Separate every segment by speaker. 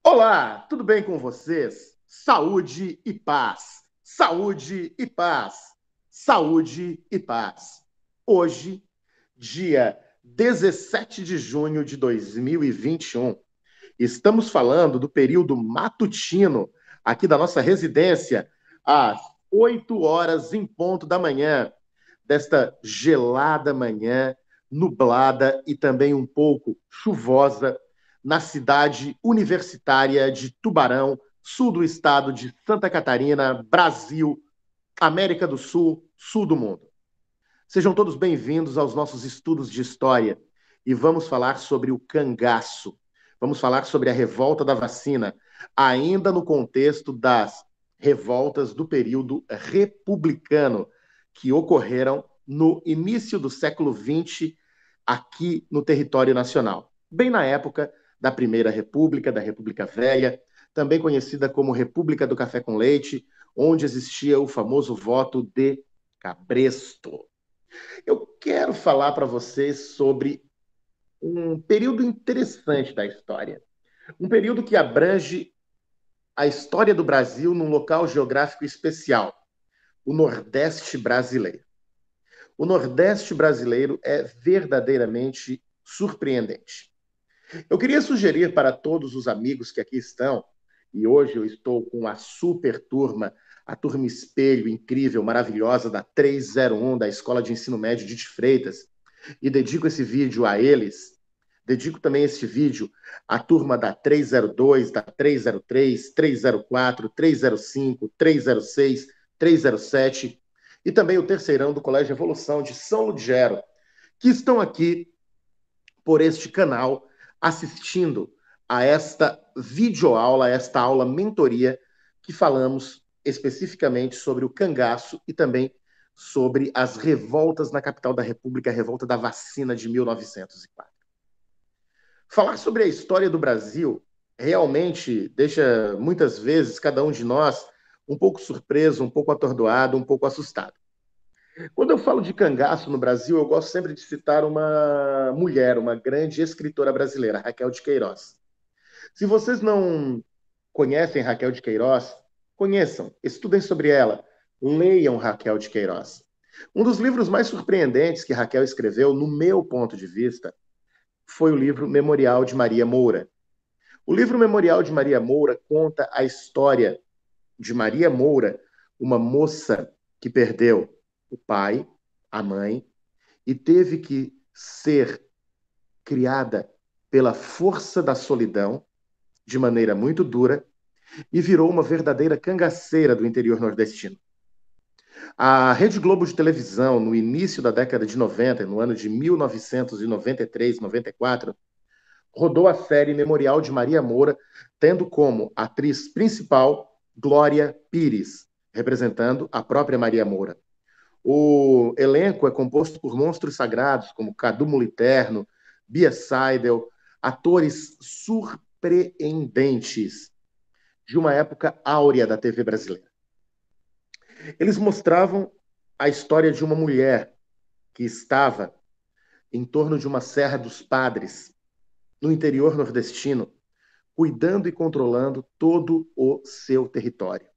Speaker 1: Olá, tudo bem com vocês? Saúde e paz. Saúde e paz. Saúde e paz. Hoje, dia 17 de junho de 2021, estamos falando do período matutino aqui da nossa residência, às 8 horas em ponto da manhã, desta gelada manhã, nublada e também um pouco chuvosa, na cidade universitária de Tubarão, sul do estado de Santa Catarina, Brasil, América do Sul, sul do mundo. Sejam todos bem-vindos aos nossos estudos de história e vamos falar sobre o cangaço. Vamos falar sobre a revolta da vacina, ainda no contexto das revoltas do período republicano que ocorreram no início do século XX aqui no território nacional, bem na época da Primeira República, da República Velha, também conhecida como República do Café com Leite, onde existia o famoso voto de Cabresto. Eu quero falar para vocês sobre um período interessante da história. Um período que abrange a história do Brasil num local geográfico especial, o Nordeste brasileiro. O Nordeste brasileiro é verdadeiramente surpreendente. Eu queria sugerir para todos os amigos que aqui estão, e hoje eu estou com a super turma, a turma espelho incrível, maravilhosa da 301 da Escola de Ensino Médio de Freitas, e dedico esse vídeo a eles. Dedico também este vídeo à turma da 302, da 303, 304, 305, 306, 307 e também o terceirão do Colégio Evolução de São Ludgero, que estão aqui por este canal assistindo a esta videoaula, a esta aula mentoria que falamos especificamente sobre o cangaço e também sobre as revoltas na capital da República, a revolta da vacina de 1904. Falar sobre a história do Brasil realmente deixa muitas vezes cada um de nós um pouco surpreso, um pouco atordoado, um pouco assustado. Quando eu falo de cangaço no Brasil, eu gosto sempre de citar uma mulher, uma grande escritora brasileira, Raquel de Queiroz. Se vocês não conhecem Raquel de Queiroz, conheçam, estudem sobre ela, leiam Raquel de Queiroz. Um dos livros mais surpreendentes que Raquel escreveu, no meu ponto de vista, foi o livro Memorial de Maria Moura. O livro Memorial de Maria Moura conta a história de Maria Moura, uma moça que perdeu o pai, a mãe, e teve que ser criada pela força da solidão, de maneira muito dura, e virou uma verdadeira cangaceira do interior nordestino. A Rede Globo de televisão, no início da década de 90, no ano de 1993, 94, rodou a série Memorial de Maria Moura, tendo como atriz principal Glória Pires, representando a própria Maria Moura. O elenco é composto por monstros sagrados, como Cadu Moliterno, Bia Seidel, atores surpreendentes de uma época áurea da TV brasileira. Eles mostravam a história de uma mulher que estava em torno de uma Serra dos Padres, no interior nordestino, cuidando e controlando todo o seu território.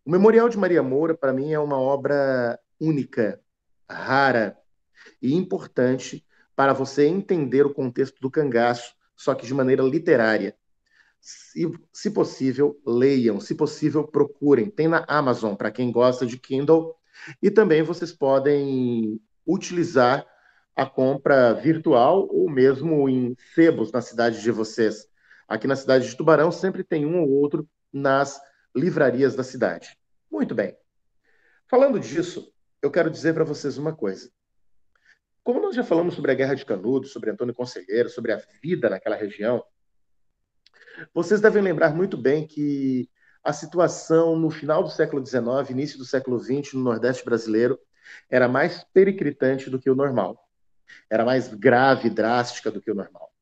Speaker 1: O Memorial de Maria Moura, para mim, é uma obra única, rara e importante para você entender o contexto do cangaço, só que de maneira literária. Se possível, leiam, se possível, procurem. Tem na Amazon, para quem gosta de Kindle, e também vocês podem utilizar a compra virtual ou mesmo em sebos na cidade de vocês. Aqui na cidade de Tubarão sempre tem um ou outro nas livrarias da cidade. Muito bem. Falando disso, eu quero dizer para vocês uma coisa. Como nós já falamos sobre a Guerra de Canudos, sobre Antônio Conselheiro, sobre a vida naquela região, vocês devem lembrar muito bem que a situação no final do século XIX, início do século XX, no Nordeste brasileiro, era mais periclitante do que o normal. Era mais grave e drástica do que o normal.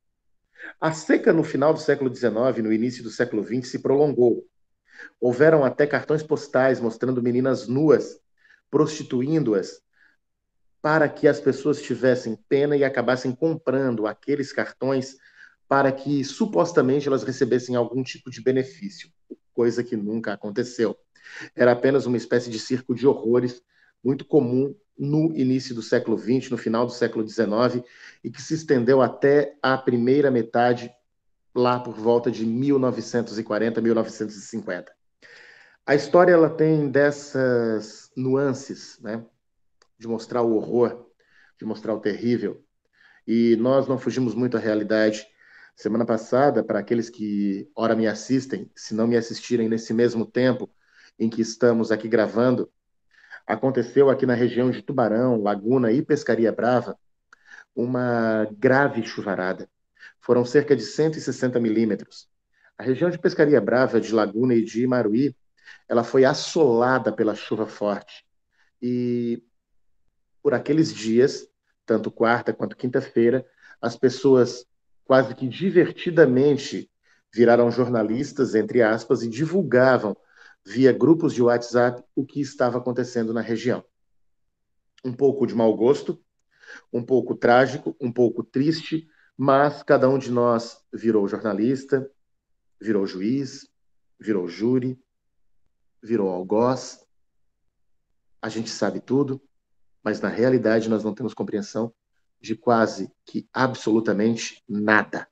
Speaker 1: A seca no final do século XIX, no início do século XX, se prolongou. Houveram até cartões postais mostrando meninas nuas, prostituindo-as, para que as pessoas tivessem pena e acabassem comprando aqueles cartões para que supostamente elas recebessem algum tipo de benefício, coisa que nunca aconteceu. Era apenas uma espécie de circo de horrores muito comum no início do século XX, no final do século XIX, e que se estendeu até a primeira metade, lá por volta de 1940, 1950. A história ela tem dessas nuances, né, de mostrar o horror, de mostrar o terrível, e nós não fugimos muito à realidade. Semana passada, para aqueles que ora me assistem, se não me assistirem nesse mesmo tempo em que estamos aqui gravando, aconteceu aqui na região de Tubarão, Laguna e Pescaria Brava uma grave chuvarada. Foram cerca de 160 milímetros. A região de Pescaria Brava, de Laguna e de Imaruí, ela foi assolada pela chuva forte. E por aqueles dias, tanto quarta quanto quinta-feira, as pessoas quase que divertidamente viraram jornalistas, entre aspas, e divulgavam via grupos de WhatsApp o que estava acontecendo na região. Um pouco de mau gosto, um pouco trágico, um pouco triste, mas cada um de nós virou jornalista, virou juiz, virou júri, virou algoz. A gente sabe tudo, mas na realidade nós não temos compreensão de quase que absolutamente nada.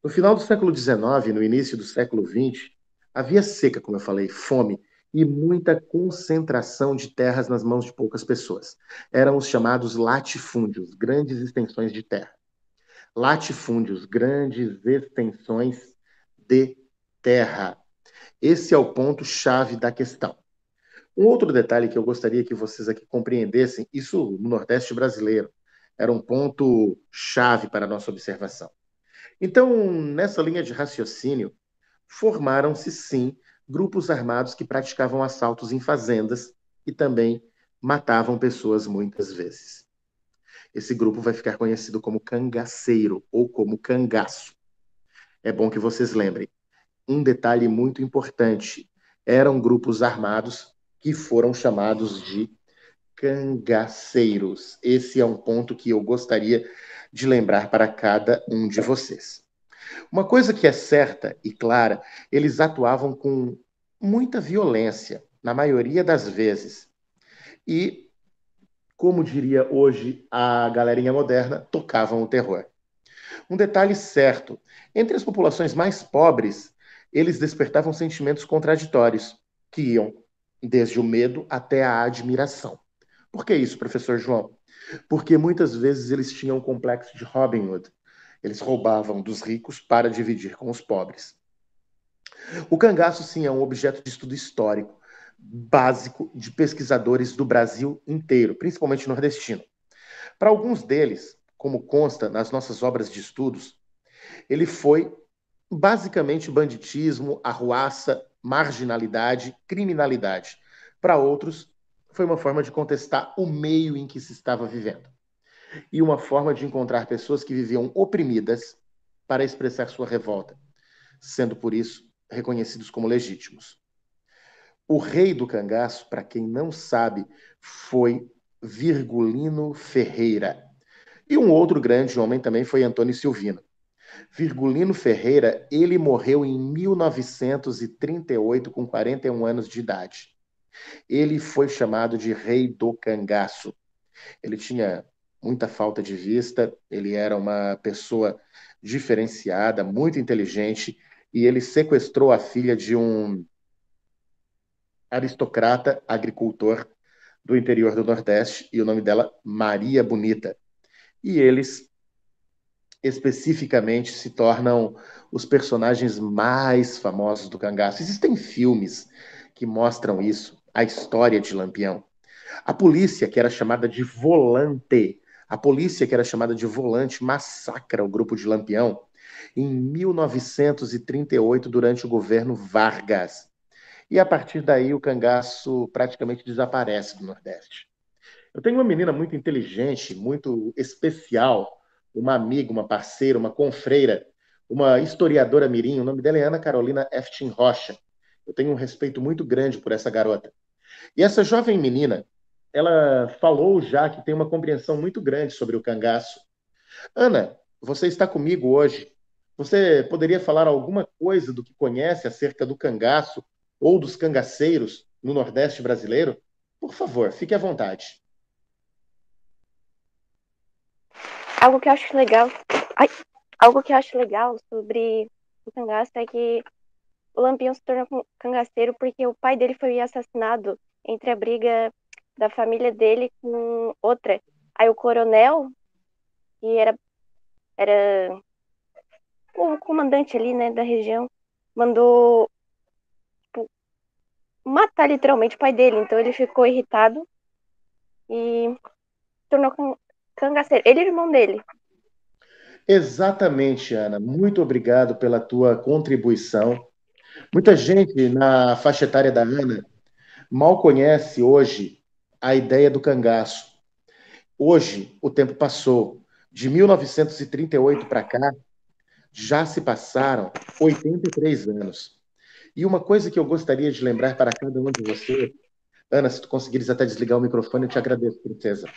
Speaker 1: No final do século XIX, no início do século XX, havia seca, como eu falei, fome e muita concentração de terras nas mãos de poucas pessoas. Eram os chamados latifúndios, grandes extensões de terra. Latifúndios, grandes extensões de terra. Esse é o ponto-chave da questão. Um outro detalhe que eu gostaria que vocês aqui compreendessem, isso no Nordeste brasileiro, era um ponto-chave para a nossa observação. Então, nessa linha de raciocínio, formaram-se, sim, grupos armados que praticavam assaltos em fazendas e também matavam pessoas muitas vezes. Esse grupo vai ficar conhecido como cangaceiro ou como cangaço. É bom que vocês lembrem. Um detalhe muito importante: eram grupos armados que foram chamados de cangaceiros. Esse é um ponto que eu gostaria de lembrar para cada um de vocês. Uma coisa que é certa e clara, eles atuavam com muita violência, na maioria das vezes. E, como diria hoje a galerinha moderna, tocavam o terror. Um detalhe certo: entre as populações mais pobres, eles despertavam sentimentos contraditórios, que iam desde o medo até a admiração. Por que isso, professor João? Porque muitas vezes eles tinham um complexo de Robin Hood. Eles roubavam dos ricos para dividir com os pobres. O cangaço, sim, é um objeto de estudo histórico básico de pesquisadores do Brasil inteiro, principalmente nordestino. Para alguns deles, como consta nas nossas obras de estudos, ele foi basicamente banditismo, arruaça, marginalidade, criminalidade. Para outros, foi uma forma de contestar o meio em que se estava vivendo. E uma forma de encontrar pessoas que viviam oprimidas para expressar sua revolta, sendo por isso reconhecidos como legítimos. O rei do cangaço, para quem não sabe, foi Virgulino Ferreira. E um outro grande homem também foi Antônio Silvino. Virgulino Ferreira, ele morreu em 1938 com 41 anos de idade. Ele foi chamado de Rei do Cangaço. Ele tinha muita falta de vista, ele era uma pessoa diferenciada, muito inteligente, e ele sequestrou a filha de um aristocrata agricultor do interior do Nordeste, e o nome dela Maria Bonita. E eles especificamente se tornam os personagens mais famosos do cangaço. Existem filmes que mostram isso, a história de Lampião. A polícia, que era chamada de volante, a polícia, que era chamada de volante, massacra o grupo de Lampião em 1938, durante o governo Vargas. E a partir daí o cangaço praticamente desaparece do Nordeste. Eu tenho uma menina muito inteligente, muito especial, uma amiga, uma parceira, uma confreira, uma historiadora mirim, o nome dela é Ana Carolina Eftin Rocha. Eu tenho um respeito muito grande por essa garota. E essa jovem menina, ela falou já que tem uma compreensão muito grande sobre o cangaço. Ana, você está comigo hoje Você poderia falar alguma coisa do que conhece acerca do cangaço ou dos cangaceiros no Nordeste brasileiro? Por favor, fique à vontade.
Speaker 2: Algo que eu acho legal, ai, algo que eu acho legal sobre o cangaço é que o Lampião se tornou cangaceiro porque o pai dele foi assassinado entre a briga da família dele com outra. Aí o coronel, que era o comandante ali, né, da região, mandou, tipo, matar literalmente o pai dele. Então ele ficou irritado e se tornou cangaceiro. Ele e o irmão dele.
Speaker 1: Exatamente, Ana. Muito obrigado pela tua contribuição. Muita gente na faixa etária da Ana mal conhece hoje a ideia do cangaço. Hoje, o tempo passou. De 1938 para cá, já se passaram 83 anos. E uma coisa que eu gostaria de lembrar para cada um de vocês, Ana, se tu conseguires até desligar o microfone, eu te agradeço, princesa.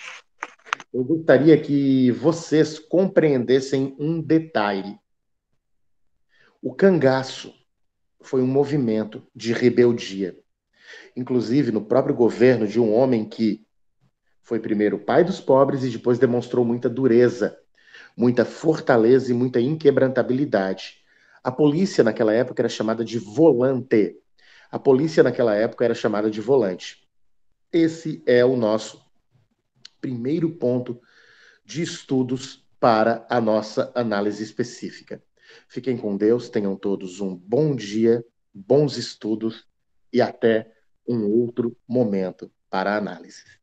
Speaker 1: Eu gostaria que vocês compreendessem um detalhe. O cangaço foi um movimento de rebeldia, inclusive no próprio governo de um homem que foi primeiro pai dos pobres e depois demonstrou muita dureza, muita fortaleza e muita inquebrantabilidade. A polícia naquela época era chamada de volante. A polícia naquela época era chamada de volante. Esse é o nosso primeiro ponto de estudos para a nossa análise específica. Fiquem com Deus, tenham todos um bom dia, bons estudos e até um outro momento para a análise.